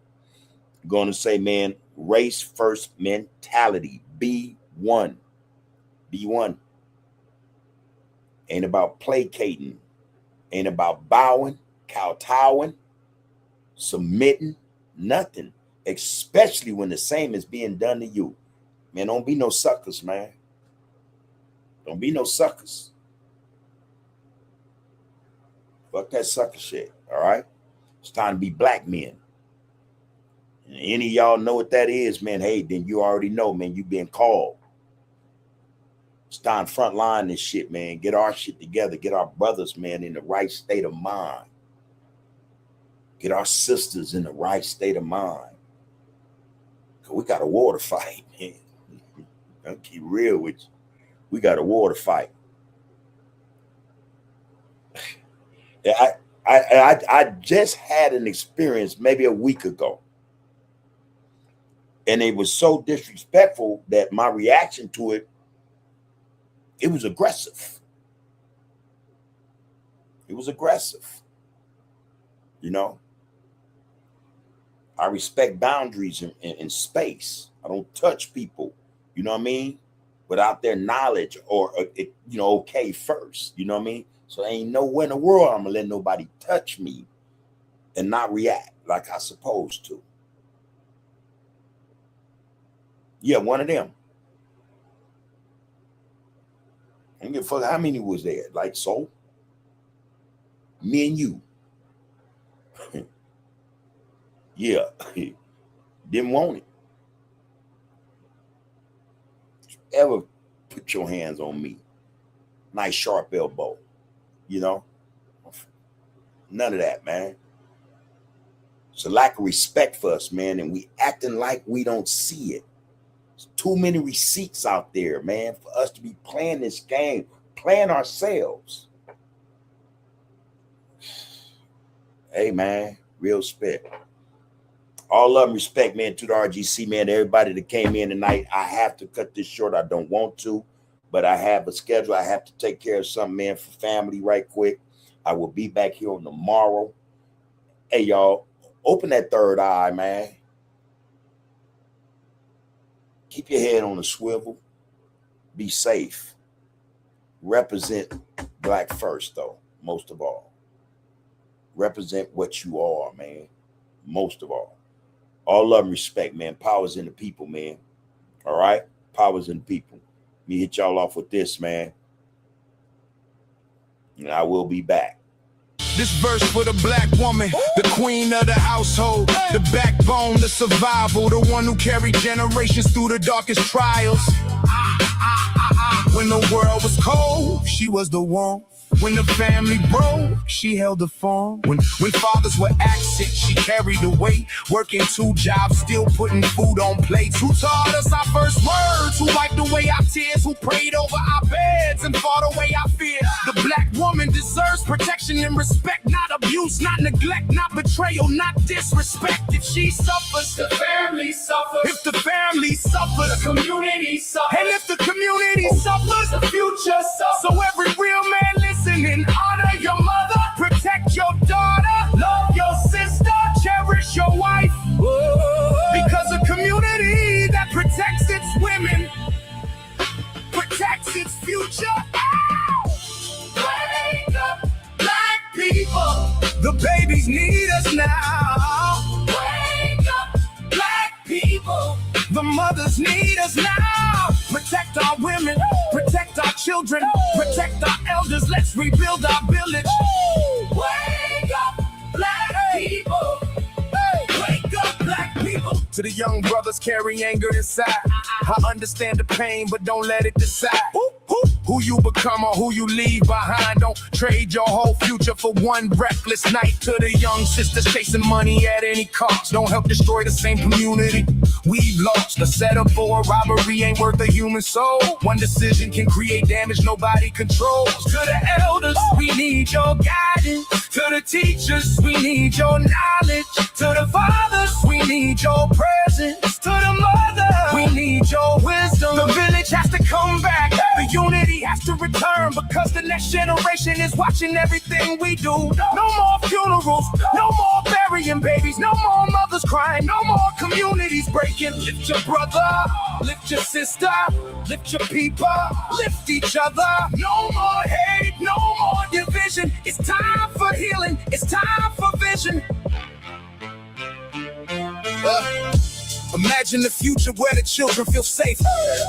I'm going to say, man, race first mentality. B1. B1. Ain't about placating. Ain't about bowing, kowtowing, submitting, nothing. Especially when the same is being done to you. Man, don't be no suckers, man. Don't be no suckers. Fuck that sucker shit, all right? It's time to be black men. And any of y'all know what that is, man, hey, then you already know, man, you been called. It's time to front line this shit, man. Get our shit together. Get our brothers, man, in the right state of mind. Get our sisters in the right state of mind. Because we got a war to fight, man. I'll keep real with you. We got a war to fight. I just had an experience maybe a week ago. And it was so disrespectful that my reaction to it was aggressive. It was aggressive. I respect boundaries in space. I don't touch people, you know what I mean? Without their knowledge or, okay first, you know what I mean? So ain't nowhere in the world I'm going to let nobody touch me and not react like I supposed to. Yeah, one of them. I don't give a fuck how many was there. Like, so? Me and you. Yeah. Didn't want it. Ever put your hands on me. Nice sharp elbow. None of that, man. It's a lack of respect for us, man, and we acting like we don't see it. There's too many receipts out there, man, for us to be playing this game, playing ourselves. Hey, man, real respect. All love and respect, man, to the RGC, man, everybody that came in tonight. I have to cut this short. I don't want to, but I have a schedule. I have to take care of something, man, for family right quick. I will be back here on tomorrow. Hey, y'all, open that third eye, man. Keep your head on a swivel. Be safe. Represent Black first, though, most of all. Represent what you are, man, most of all. All love and respect, man. Power's in the people, man. All right? Power's in the people. Let me hit y'all off with this, man. And I will be back. This verse for the black woman, the queen of the household, the backbone, the survival, the one who carried generations through the darkest trials. When the world was cold, she was the warmth. When the family broke, she held the farm. When fathers were absent, she carried the weight. Working 2 jobs, still putting food on plates. Who taught us our first words? Who wiped away our tears? Who prayed over our beds and fought away our fear? The black woman deserves protection and respect, not abuse, not neglect, not betrayal, not disrespect. If she suffers, the family suffers. If the family suffers, the community suffers. And if the community suffers, the future suffers. So every real man listen and honor your mother, protect your daughter, love your sister, cherish your wife. Because a community that protects its women protects its future. Wake up, black people. The babies need us now. Wake up, black people. The mothers need us now. Protect our women, protect our children, protect our elders. Let's rebuild our village. Wake up, black people. Wake up, black people. To the young brothers carry anger inside. I understand the pain, but don't let it decide who you become or who you leave behind. Don't trade your whole future for one reckless night. To the young sisters chasing money at any cost, don't help destroy the same community we've lost. The setup for a robbery ain't worth a human soul. One decision can create damage nobody controls. To the elders, we need your guidance. To the teachers, we need your knowledge. To the fathers, we need your presence. To the mother, we need your wisdom. The village has to come back. The unity has to return, because the next generation is watching everything we do. No more funerals, no more burying babies, no more mothers crying, no more communities breaking. Lift your brother, lift your sister, lift your people, lift each other. No more hate, no more division. It's time for healing, it's time for vision. Imagine the future where the children feel safe,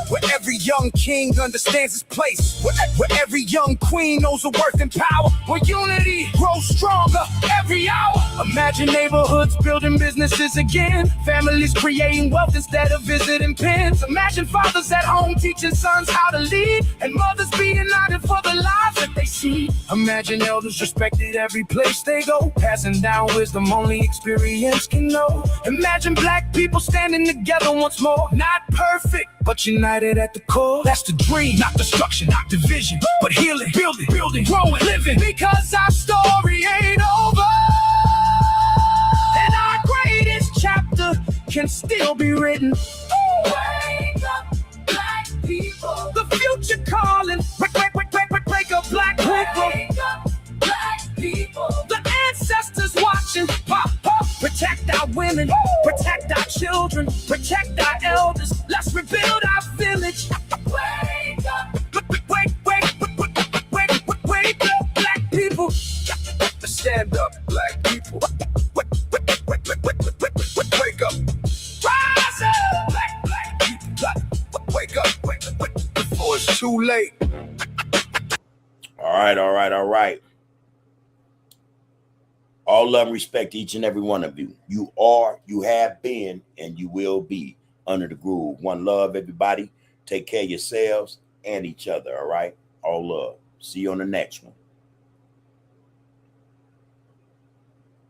where every young king understands his place, where every young queen knows her worth and power, where unity grows stronger every hour. Imagine neighborhoods building businesses again, families creating wealth instead of visiting pens. Imagine fathers at home teaching sons how to lead, and mothers being honored for the lives that they see. Imagine elders respected every place they go, passing down wisdom only experience can know. Imagine black people standing together once more, not perfect, but united at the core. That's the dream, not destruction, not division, but healing, building, growing, living. Because our story ain't over, and our greatest chapter can still be written. Wake up, black people. The future calling. Wake up, black people. Wake up, black people. The ancestors watching. Protect our women, protect our children, protect our elders. Let's rebuild our village. Wake up, wake up, black people. Stand up, black people. Wake up, rise up, black people. Wake up, before it's too late. All right. All love and respect to each and every one of you. You are, you have been, and you will be under the groove. One love, everybody. Take care of yourselves and each other, all right? All love. See you on the next one.